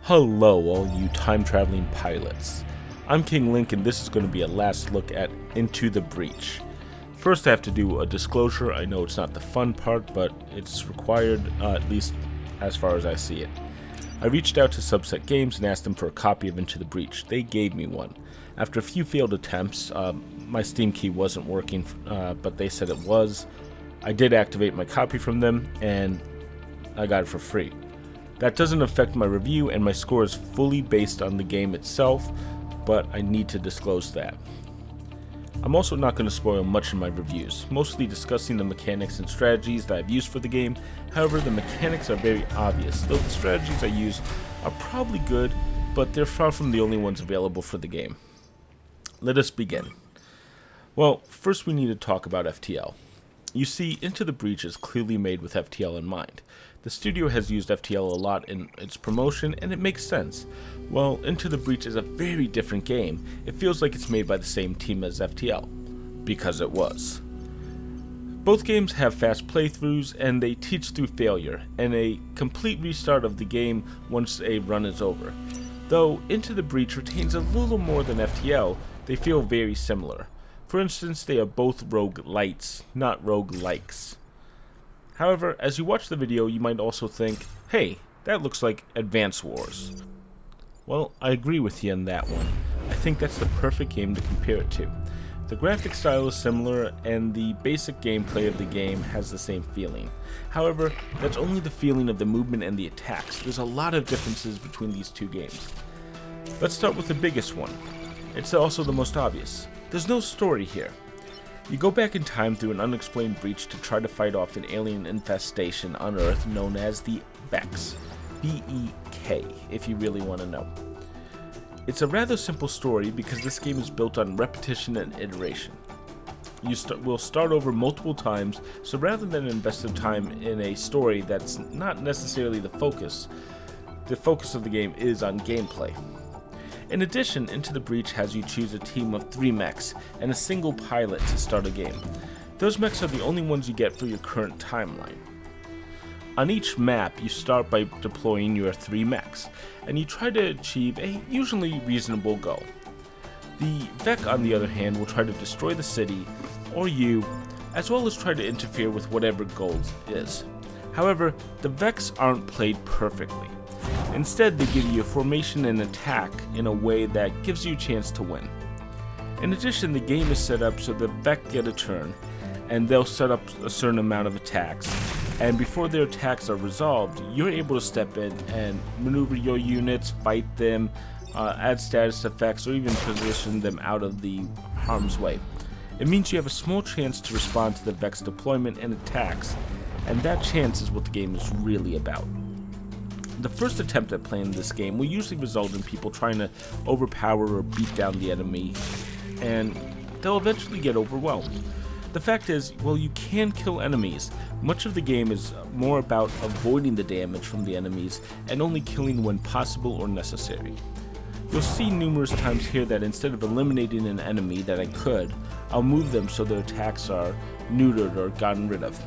Hello, all you time-traveling pilots. I'm King Link, and this is going to be a last look at Into the Breach. First, I have to do a disclosure. I know it's not the fun part, but it's required, at least as far as I see it. I reached out to Subset Games and asked them for a copy of Into the Breach. They gave me one. After a few failed attempts, my Steam key wasn't working, but they said it was. I did activate my copy from them, and I got it for free. That doesn't affect my review, and my score is fully based on the game itself, but I need to disclose that. I'm also not going to spoil much in my reviews, mostly discussing the mechanics and strategies that I've used for the game. However, the mechanics are very obvious, though the strategies I use are probably good, but they're far from the only ones available for the game. Let us begin. Well, first we need to talk about FTL. You see, Into the Breach is clearly made with FTL in mind. The studio has used FTL a lot in its promotion, and it makes sense. While Into the Breach is a very different game, it feels like it's made by the same team as FTL, because it was. Both games have fast playthroughs, and they teach through failure, and a complete restart of the game once a run is over. Though Into the Breach retains a little more than FTL, they feel very similar. For instance, they are both roguelites, not roguelikes. However, as you watch the video, you might also think, hey, that looks like Advance Wars. Well, I agree with you on that one. I think that's the perfect game to compare it to. The graphic style is similar, and the basic gameplay of the game has the same feeling. However, that's only the feeling of the movement and the attacks. There's a lot of differences between these two games. Let's start with the biggest one. It's also the most obvious. There's no story here. You go back in time through an unexplained breach to try to fight off an alien infestation on Earth known as the Vex. B-E-K, if you really want to know. It's a rather simple story because this game is built on repetition and iteration. We'll start over multiple times, so rather than invest time in a story that's not necessarily the focus of the game is on gameplay. In addition, Into the Breach has you choose a team of 3 mechs and a single pilot to start a game. Those mechs are the only ones you get for your current timeline. On each map, you start by deploying your 3 mechs, and you try to achieve a usually reasonable goal. The Vec, on the other hand, will try to destroy the city, or you, as well as try to interfere with whatever goal is. However, the Vecs aren't played perfectly. Instead, they give you a formation and attack in a way that gives you a chance to win. In addition, the game is set up so the Vec get a turn, and they'll set up a certain amount of attacks, and before their attacks are resolved, you're able to step in and maneuver your units, fight them, add status effects, or even position them out of the harm's way. It means you have a small chance to respond to the Vec's deployment and attacks, and that chance is what the game is really about. The first attempt at playing this game will usually result in people trying to overpower or beat down the enemy, and they'll eventually get overwhelmed. The fact is, while you can kill enemies, much of the game is more about avoiding the damage from the enemies and only killing when possible or necessary. You'll see numerous times here that instead of eliminating an enemy that I could, I'll move them so their attacks are neutered or gotten rid of.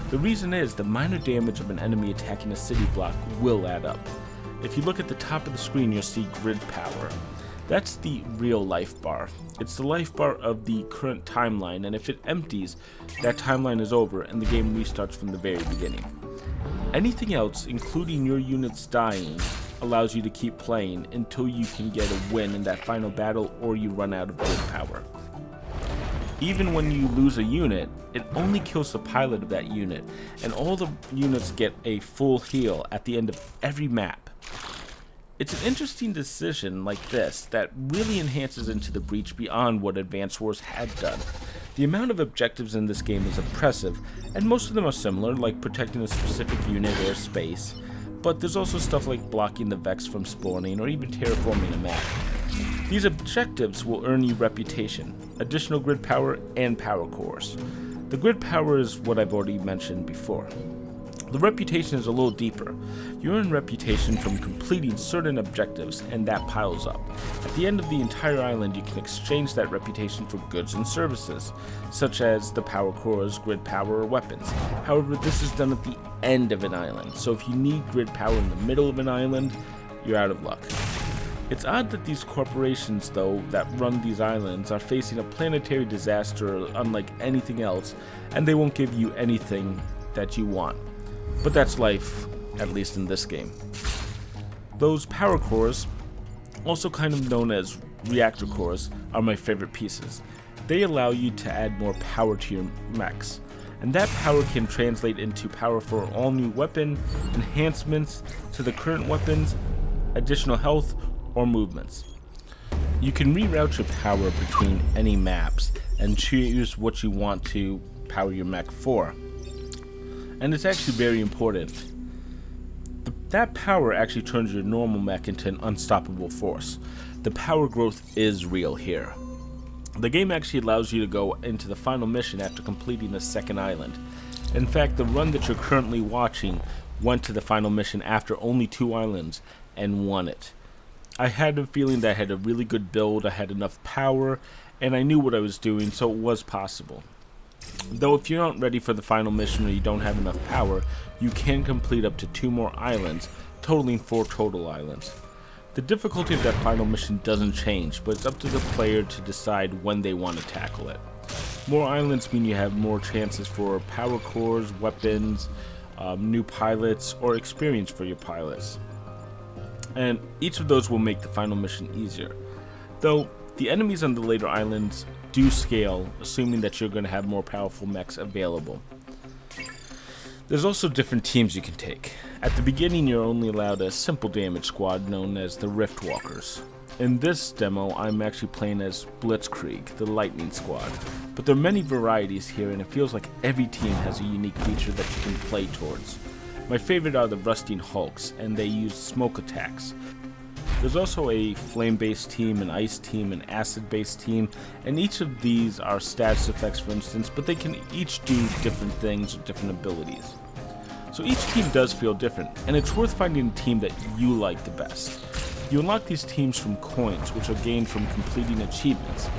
The reason is the minor damage of an enemy attacking a city block will add up. If you look at the top of the screen, you'll see grid power. That's the real life bar. It's the life bar of the current timeline, and if it empties, that timeline is over and the game restarts from the very beginning. Anything else, including your units dying, allows you to keep playing until you can get a win in that final battle or you run out of grid power. Even when you lose a unit, it only kills the pilot of that unit, and all the units get a full heal at the end of every map. It's an interesting decision like this that really enhances Into the Breach beyond what Advance Wars had done. The amount of objectives in this game is impressive, and most of them are similar, like protecting a specific unit or space, but there's also stuff like blocking the Vex from spawning or even terraforming a map. These objectives will earn you reputation, additional grid power, and power cores. The grid power is what I've already mentioned before. The reputation is a little deeper. You earn reputation from completing certain objectives, and that piles up. At the end of the entire island, you can exchange that reputation for goods and services, such as the power cores, grid power, or weapons. However, this is done at the end of an island, so if you need grid power in the middle of an island, you're out of luck. It's odd that these corporations, though, that run these islands are facing a planetary disaster unlike anything else, and they won't give you anything that you want. But that's life, at least in this game. Those power cores, also kind of known as reactor cores, are my favorite pieces. They allow you to add more power to your mechs, and that power can translate into power for all new weapon, enhancements to the current weapons, additional health, or movements. You can reroute your power between any maps and choose what you want to power your mech for. And it's actually very important. That power actually turns your normal mech into an unstoppable force. The power growth is real here. The game actually allows you to go into the final mission after completing the second island. In fact, the run that you're currently watching went to the final mission after only 2 islands and won it. I had a feeling that I had a really good build, I had enough power, and I knew what I was doing, so it was possible. Though if you're not ready for the final mission or you don't have enough power, you can complete up to 2 more islands, totaling 4 total islands. The difficulty of that final mission doesn't change, but it's up to the player to decide when they want to tackle it. More islands mean you have more chances for power cores, weapons, new pilots, or experience for your pilots. And each of those will make the final mission easier. Though, the enemies on the later islands do scale, assuming that you're going to have more powerful mechs available. There's also different teams you can take. At the beginning, you're only allowed a simple damage squad known as the Rift Walkers. In this demo, I'm actually playing as Blitzkrieg, the Lightning Squad. But there are many varieties here, and it feels like every team has a unique feature that you can play towards. My favorite are the Rusting Hulks, and they use smoke attacks. There's also a flame-based team, an ice team, an acid-based team, and each of these are status effects, for instance, but they can each do different things or different abilities. So each team does feel different, and it's worth finding a team that you like the best. You unlock these teams from coins, which are gained from completing achievements.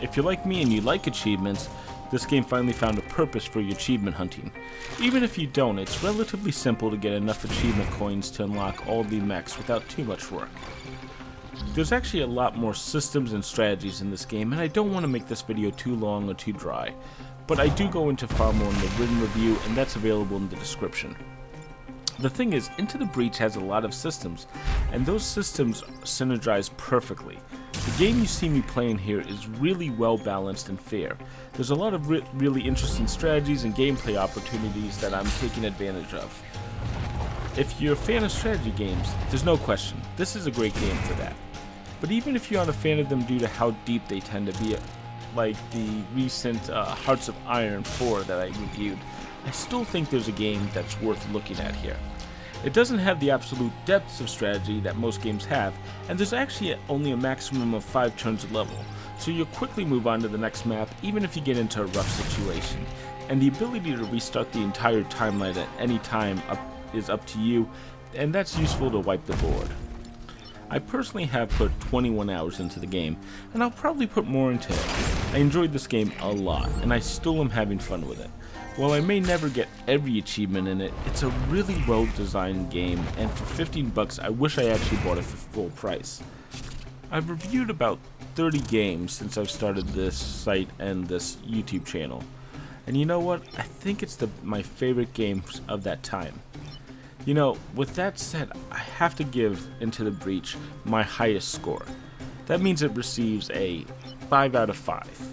If you're like me and you like achievements, this game finally found a purpose for your achievement hunting. Even if you don't, it's relatively simple to get enough achievement coins to unlock all the mechs without too much work. There's actually a lot more systems and strategies in this game, and I don't want to make this video too long or too dry, but I do go into far more in the written review, and that's available in the description. The thing is, Into the Breach has a lot of systems, and those systems synergize perfectly. The game you see me playing here is really well balanced and fair. There's a lot of really interesting strategies and gameplay opportunities that I'm taking advantage of. If you're a fan of strategy games, there's no question, this is a great game for that. But even if you aren't a fan of them due to how deep they tend to be, like the recent Hearts of Iron 4 that I reviewed, I still think there's a game that's worth looking at here. It doesn't have the absolute depths of strategy that most games have, and there's actually only a maximum of 5 turns a level, so you'll quickly move on to the next map even if you get into a rough situation. And the ability to restart the entire timeline at any time is up to you, and that's useful to wipe the board. I personally have put 21 hours into the game, and I'll probably put more into it. I enjoyed this game a lot, and I still am having fun with it. While I may never get every achievement in it, it's a really well designed game, and for 15 bucks I wish I actually bought it for full price. I've reviewed about 30 games since I've started this site and this YouTube channel, and you know what, I think it's my favorite games of that time. You know, with that said, I have to give Into the Breach my highest score. That means it receives a 5 out of 5.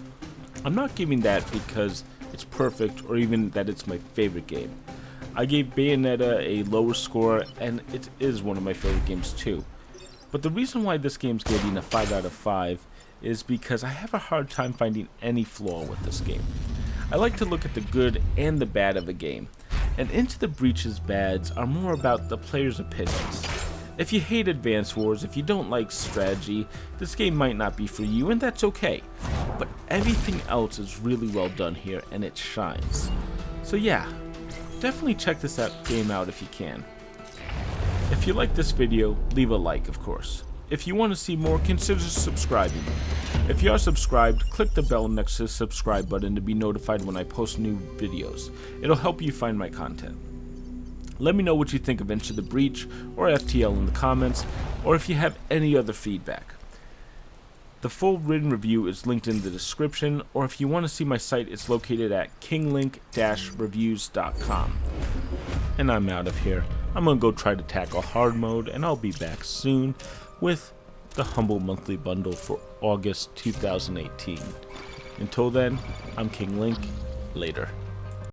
I'm not giving that because it's perfect or even that it's my favorite game. I gave Bayonetta a lower score, and it is one of my favorite games too. But the reason why this game's getting a 5 out of 5 is because I have a hard time finding any flaw with this game. I like to look at the good and the bad of a game, and Into the Breach's bads are more about the player's opinions. If you hate Advance Wars, if you don't like strategy, this game might not be for you, and that's okay. But everything else is really well done here, and it shines. So yeah, definitely check this game out if you can. If you like this video, leave a like, of course. If you want to see more, consider subscribing. If you are subscribed, click the bell next to the subscribe button to be notified when I post new videos. It'll help you find my content. Let me know what you think of Into the Breach or FTL in the comments, or if you have any other feedback. The full written review is linked in the description, or if you want to see my site, it's located at kinglink-reviews.com. And I'm out of here. I'm gonna go try to tackle hard mode, and I'll be back soon with the Humble Monthly Bundle for August 2018. Until then, I'm King Link. Later.